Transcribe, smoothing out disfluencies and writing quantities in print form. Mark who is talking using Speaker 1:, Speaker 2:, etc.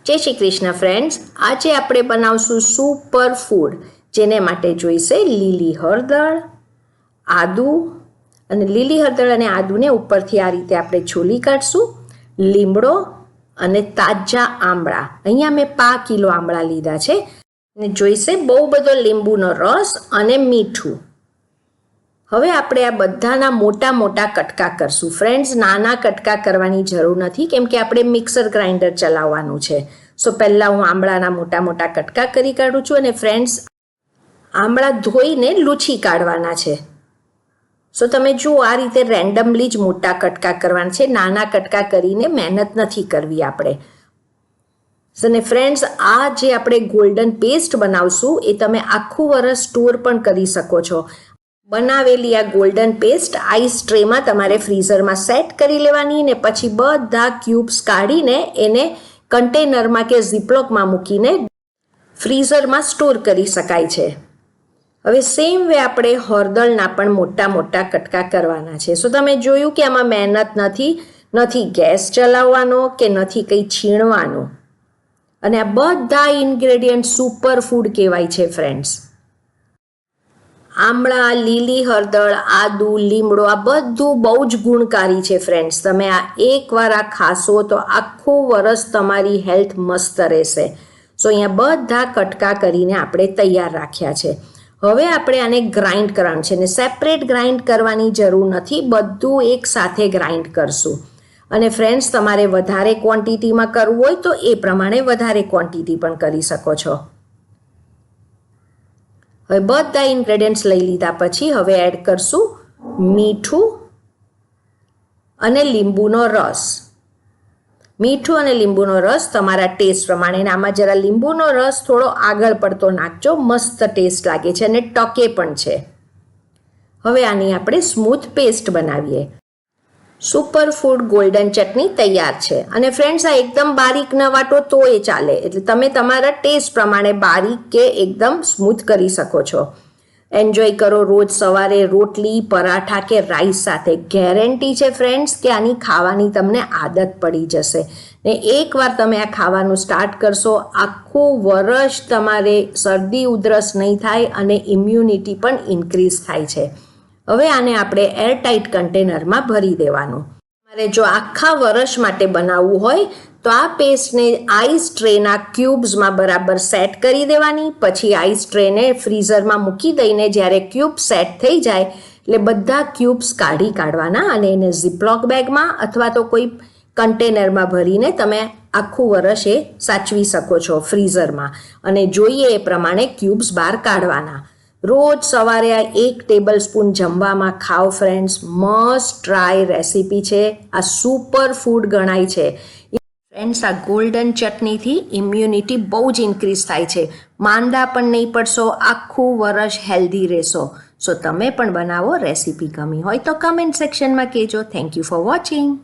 Speaker 1: જય શ્રી કૃષ્ણ ફ્રેન્ડ્સ, આજે આપણે બનાવશું સુપર ફૂડ, જેને માટે જોઈશે લીલી હળદર, આદુ અને લીલી હળદર અને આદુને ઉપરથી આ રીતે આપણે છોલી કાઢશું, લીમડો અને તાજા આંબળા. અહીંયા મેં 5 કિલો આંબળા લીધા છે અને જોઈશે બહુ બધો લીંબુનો રસ અને મીઠું. હવે આપણે આ બધાના મોટા મોટા કટકા કરશું. ફ્રેન્ડ્સ, નાના કટકા કરવાની જરૂર નથી, કેમ કે આપણે મિક્સર ગ્રાઇન્ડર ચલાવવાનું છે. સો પહેલાં હું આંબળાના મોટા મોટા કટકા કરી કાઢું છું. અને ફ્રેન્ડ્સ, આંબળા ધોઈને લૂછી કાઢવાના છે. સો તમે જુઓ, આ રીતે રેન્ડમલી જ મોટા કટકા કરવાના છે. નાના કટકા કરીને મહેનત નથી કરવી આપણે. અને ફ્રેન્ડ્સ, આ જે આપણે ગોલ્ડન પેસ્ટ બનાવશું એ તમે આખું વરસ સ્ટોર પણ કરી શકો છો. બનાવેલી આ ગોલ્ડન પેસ્ટ આઈસ ટ્રેમાં તમારે ફ્રીઝરમાં સેટ કરી લેવાની ને પછી બધા ક્યુબ્સ કાઢીને એને કન્ટેનરમાં કે ઝીપલોકમાં મૂકીને ફ્રીઝરમાં સ્ટોર કરી શકાય છે. હવે સેમ વે આપણે હળદરના પણ મોટા મોટા કટકા કરવાના છે. સો તમે જોયું કે આમાં મહેનત નથી ગેસ ચલાવવાનો કે નથી કંઈ છીણવાનું. અને આ બધા ઇન્ગ્રેડિયન્ટ સુપર ફૂડ કહેવાય છે ફ્રેન્ડ્સ. આમળા, લીલી હળદર, આદુ, લીમડો આ બધું બહુ જ ગુણકારી છે ફ્રેન્ડ્સ. તમે આ એકવાર આ ખાશો તો આખું વરસ તમારી હેલ્થ મસ્ત રહેશે. સો અહીંયા બધા કટકા કરીને આપણે તૈયાર રાખ્યા છે. હવે આપણે આને ગ્રાઇન્ડ કરવાનું છે ને સેપરેટ ગ્રાઇન્ડ કરવાની જરૂર નથી, બધું એક સાથે ગ્રાઇન્ડ કરશું. અને ફ્રેન્ડ્સ, તમારે વધારે ક્વોન્ટિટીમાં કરવું હોય તો એ પ્રમાણે વધારે ક્વોન્ટિટી પણ કરી શકો છો. હવે બધા ઇન્ગ્રેડિયન્ટ્સ લઈ લીધા પછી હવે એડ કરશું મીઠું અને લીંબુનો રસ. મીઠું અને લીંબુનો રસ તમારા ટેસ્ટ પ્રમાણે. આમાં જરા લીંબુનો રસ થોડો આગળ પડતો નાખજો, મસ્ત ટેસ્ટ લાગે છે અને ટકે પણ છે. હવે આની આપણે સ્મૂથ પેસ્ટ બનાવીએ. સુપર ફૂડ ગોલ્ડન ચટણી તૈયાર છે. અને ફ્રેન્ડ્સ, આ એકદમ બારીક ન વાટો તો એ ચાલે, એટલે તમે તમારા ટેસ્ટ પ્રમાણે બારીક કે એકદમ સ્મૂથ કરી શકો છો. એન્જોય કરો રોજ સવારે રોટલી, પરાઠા કે રાઈસ સાથે. ગેરંટી છે ફ્રેન્ડ્સ કે આની ખાવાની તમને આદત પડી જશે. ને એકવાર તમે આ ખાવાનું સ્ટાર્ટ કરશો, આખું વર્ષ તમારે શરદી ઉધરસ નહીં થાય અને ઇમ્યુનિટી પણ ઇન્ક્રીઝ થાય છે. હવે આને આપણે એરટાઇટ કન્ટેનરમાં ભરી દેવાનું. તમારે જો આખા વર્ષ માટે બનાવવું હોય તો આ પેસ્ટને આઈસ ટ્રેના ક્યુબ્સમાં બરાબર સેટ કરી દેવાની. પછી આઈસ ટ્રેને ફ્રીઝરમાં મૂકી દઈને જ્યારે ક્યુબ સેટ થઈ જાય એટલે બધા ક્યુબ્સ કાઢવાના અને એને ઝીપલોક બેગમાં અથવા તો કોઈ કન્ટેનરમાં ભરીને તમે આખું વર્ષ એ સાચવી શકો છો ફ્રીઝરમાં. અને જોઈએ એ પ્રમાણે ક્યુબ્સ બહાર કાઢવાના. રોજ સવારે આ 1 ટેબલ સ્પૂન જમવામાં ખાઓ ફ્રેન્ડ્સ. મસ્ટ ટ્રાય રેસીપી છે. આ સુપર ફૂડ ગણાય છે. ફ્રેન્ડ્સ, આ ગોલ્ડન ચટણીથી ઇમ્યુનિટી બહુ જ ઇન્ક્રીઝ થાય છે. માંદા પણ નહીં પડશો, આખું વર્ષ હેલ્ધી રહેશો. સો તમે પણ બનાવો. રેસીપી ગમી હોય તો કમેન્ટ સેક્શનમાં કહેજો. Thank you for watching.